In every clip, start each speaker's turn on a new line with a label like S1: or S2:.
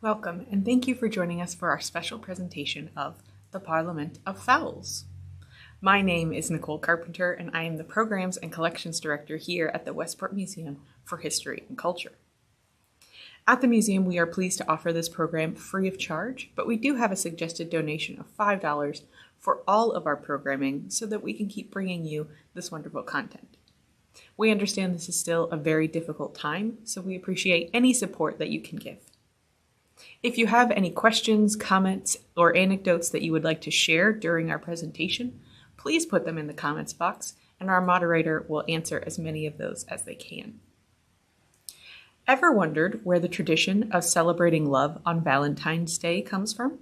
S1: Welcome, and thank you for joining us for our special presentation of The Parliament of Fowls. My name is Nicole Carpenter, and I am the Programs and Collections Director here at the Westport Museum for History and Culture. At the museum, we are pleased to offer this program free of charge, but we do have a suggested donation of $5 for all of our programming so that we can keep bringing you this wonderful content. We understand this is still a very difficult time, so we appreciate any support that you can give. If you have any questions, comments, or anecdotes that you would like to share during our presentation, please put them in the comments box, and our moderator will answer as many of those as they can. Ever wondered where the tradition of celebrating love on Valentine's Day comes from?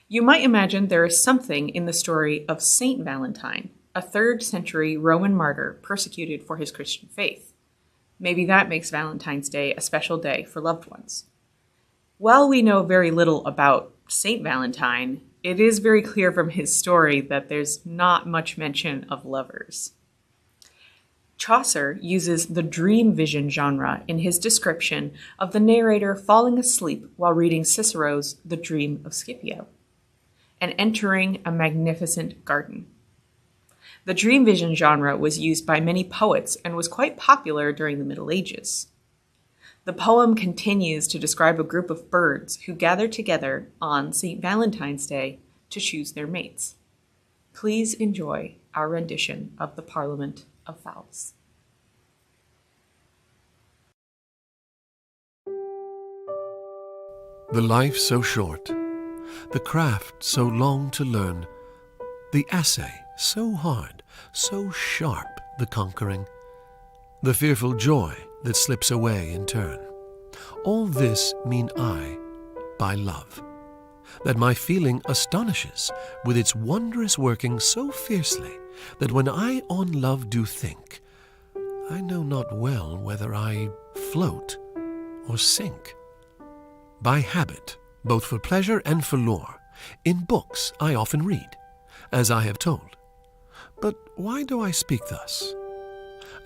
S1: You might imagine there is something in the story of Saint Valentine, a 3rd century Roman martyr persecuted for his Christian faith. Maybe that makes Valentine's Day a special day for loved ones. While we know very little about Saint Valentine, it is very clear from his story that there's not much mention of lovers. Chaucer uses the dream vision genre in his description of the narrator falling asleep while reading Cicero's The Dream of Scipio and entering a magnificent garden. The dream vision genre was used by many poets and was quite popular during the Middle Ages. The poem continues to describe a group of birds who gather together on St. Valentine's Day to choose their mates. Please enjoy our rendition of The Parliament of Fowls.
S2: The life so short, the craft so long to learn, the assay so hard, so sharp the conquering, the fearful joy that slips away in turn. All this mean I by love, that my feeling astonishes with its wondrous working so fiercely that when I on love do think, I know not well whether I float or sink. By habit, both for pleasure and for lore, in books I often read, as I have told. But why do I speak thus?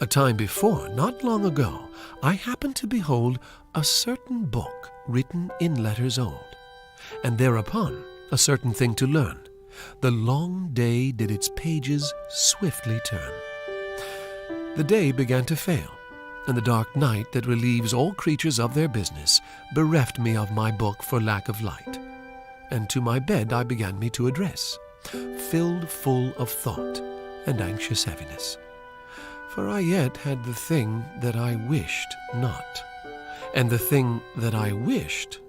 S2: A time before, not long ago, I happened to behold a certain book written in letters old, and thereupon a certain thing to learn. The long day did its pages swiftly turn. The day began to fail, and the dark night that relieves all creatures of their business bereft me of my book for lack of light, and to my bed I began me to address, filled full of thought and anxious heaviness. For I yet had the thing that I wished not, and the thing that I wished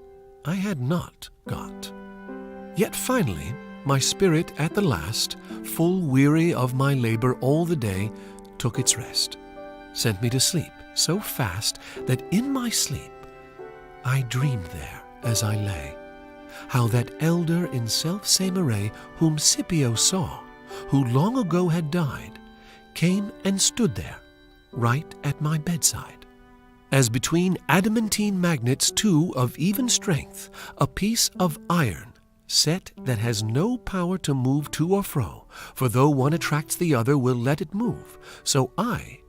S2: I had not got. Yet finally my spirit at the last, full weary of my labor all the day, took its rest, sent me to sleep so fast that in my sleep I dreamed there as I lay, how that elder in self-same array whom Scipio saw, who long ago had died, came and stood there, right at my bedside. As between adamantine magnets two of even strength, a piece of iron, set that has no power to move to or fro, for though one attracts the other will let it move, so I,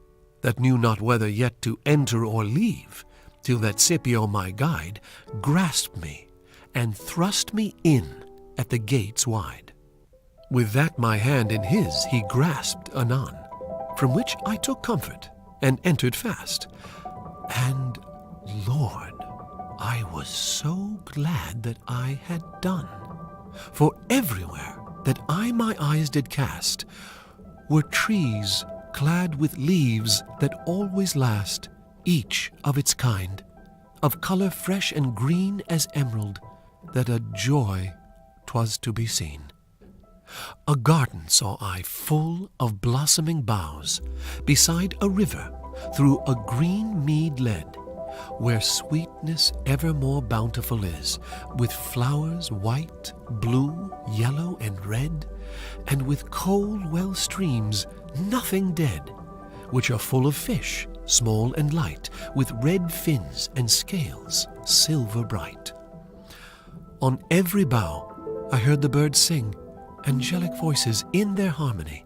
S2: that knew not whether yet to enter or leave, till that Scipio my guide grasped me and thrust me in at the gates wide. With that my hand in his he grasped anon, from which I took comfort and entered fast. And, Lord, I was so glad that I had done, for everywhere that I my eyes did cast were trees clad with leaves that always last, each of its kind, of color fresh and green as emerald, that a joy 'twas to be seen. A garden saw I full of blossoming boughs, beside a river through a green mead led, where sweetness evermore bountiful is, with flowers white, blue, yellow, and red, and with cold well streams, nothing dead, which are full of fish, small and light, with red fins and scales, silver bright. On every bough I heard the birds sing, angelic voices in their harmony.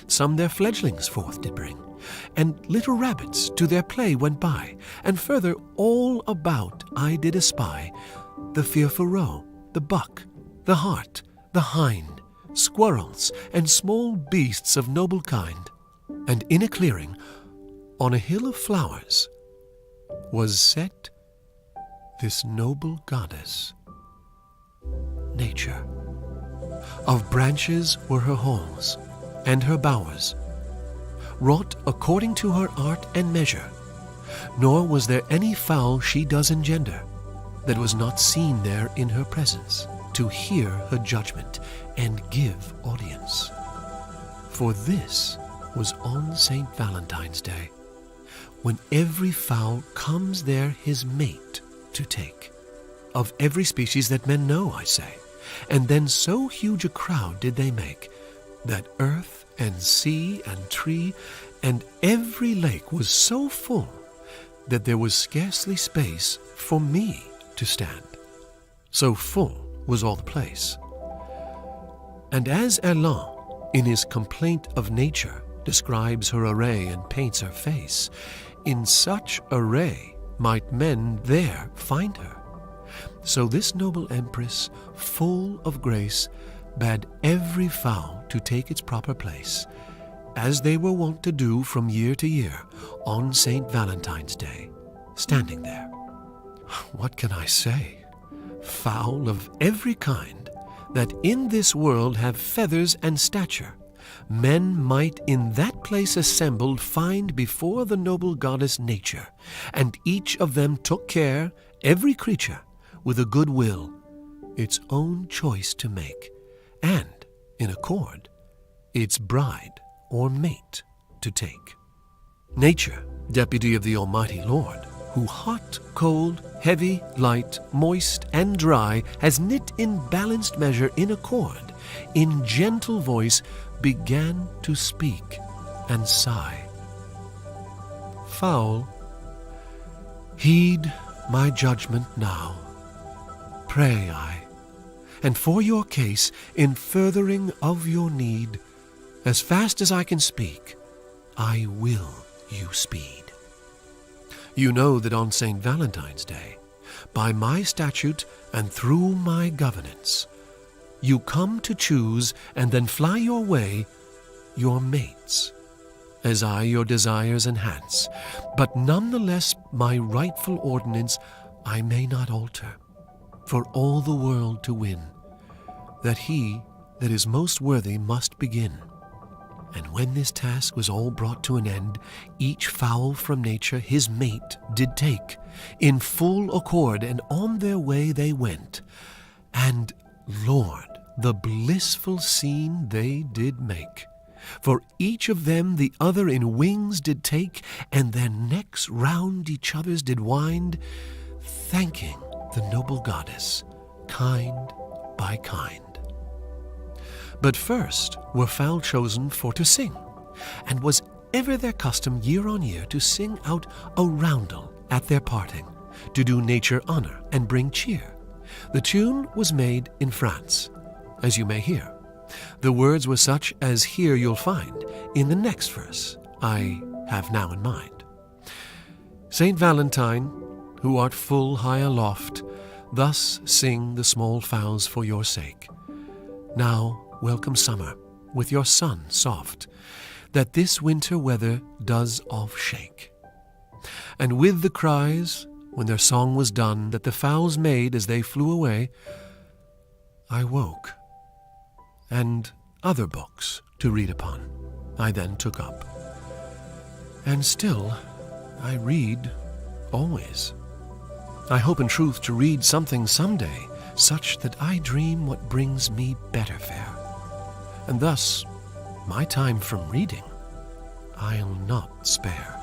S2: Some their fledglings forth did bring, and little rabbits to their play went by. And further all about I did espy the fearful roe, the buck, the hart, the hind, squirrels, and small beasts of noble kind. And in a clearing, on a hill of flowers, was set this noble goddess, Nature. Of branches were her halls, and her bowers, wrought according to her art and measure, nor was there any fowl she does engender that was not seen there in her presence, to hear her judgment and give audience. For this was on Saint Valentine's Day, when every fowl comes there his mate to take, of every species that men know, I say. And then so huge a crowd did they make, that earth and sea and tree and every lake was so full that there was scarcely space for me to stand. So full was all the place. And as Elan, in his complaint of nature, describes her array and paints her face, in such array might men there find her. So this noble empress, full of grace, bade every fowl to take its proper place, as they were wont to do from year to year on Saint Valentine's Day, standing there. What can I say? Fowl of every kind, that in this world have feathers and stature, men might in that place assembled find before the noble goddess Nature, and each of them took care, every creature, with a good will, its own choice to make, and, in accord, its bride or mate to take. Nature, deputy of the Almighty Lord, who hot, cold, heavy, light, moist, and dry has knit in balanced measure in accord, in gentle voice began to speak and sigh. Fowl, heed my judgment now, pray I, and for your case, in furthering of your need, as fast as I can speak, I will you speed. You know that on Saint Valentine's Day, by my statute and through my governance, you come to choose and then fly your way your mates, as I your desires enhance, but none the less my rightful ordinance I may not alter, for all the world to win, that he that is most worthy must begin. And when this task was all brought to an end, each fowl from nature his mate did take, in full accord, and on their way they went. And, Lord, the blissful scene they did make! For each of them the other in wings did take, and their necks round each other's did wind, thanking the noble goddess, kind by kind. But first were fowl chosen for to sing, and was ever their custom year on year to sing out a roundel at their parting, to do nature honor and bring cheer. The tune was made in France, as you may hear. The words were such as here you'll find in the next verse I have now in mind. Saint Valentine, who art full high aloft, thus sing the small fowls for your sake. Now welcome summer, with your sun soft, that this winter weather does off shake. And with the cries, when their song was done, that the fowls made as they flew away, I woke, and other books to read upon I then took up. And still I read always. I hope in truth to read something someday, such that I dream what brings me better fare. And thus my time from reading I'll not spare.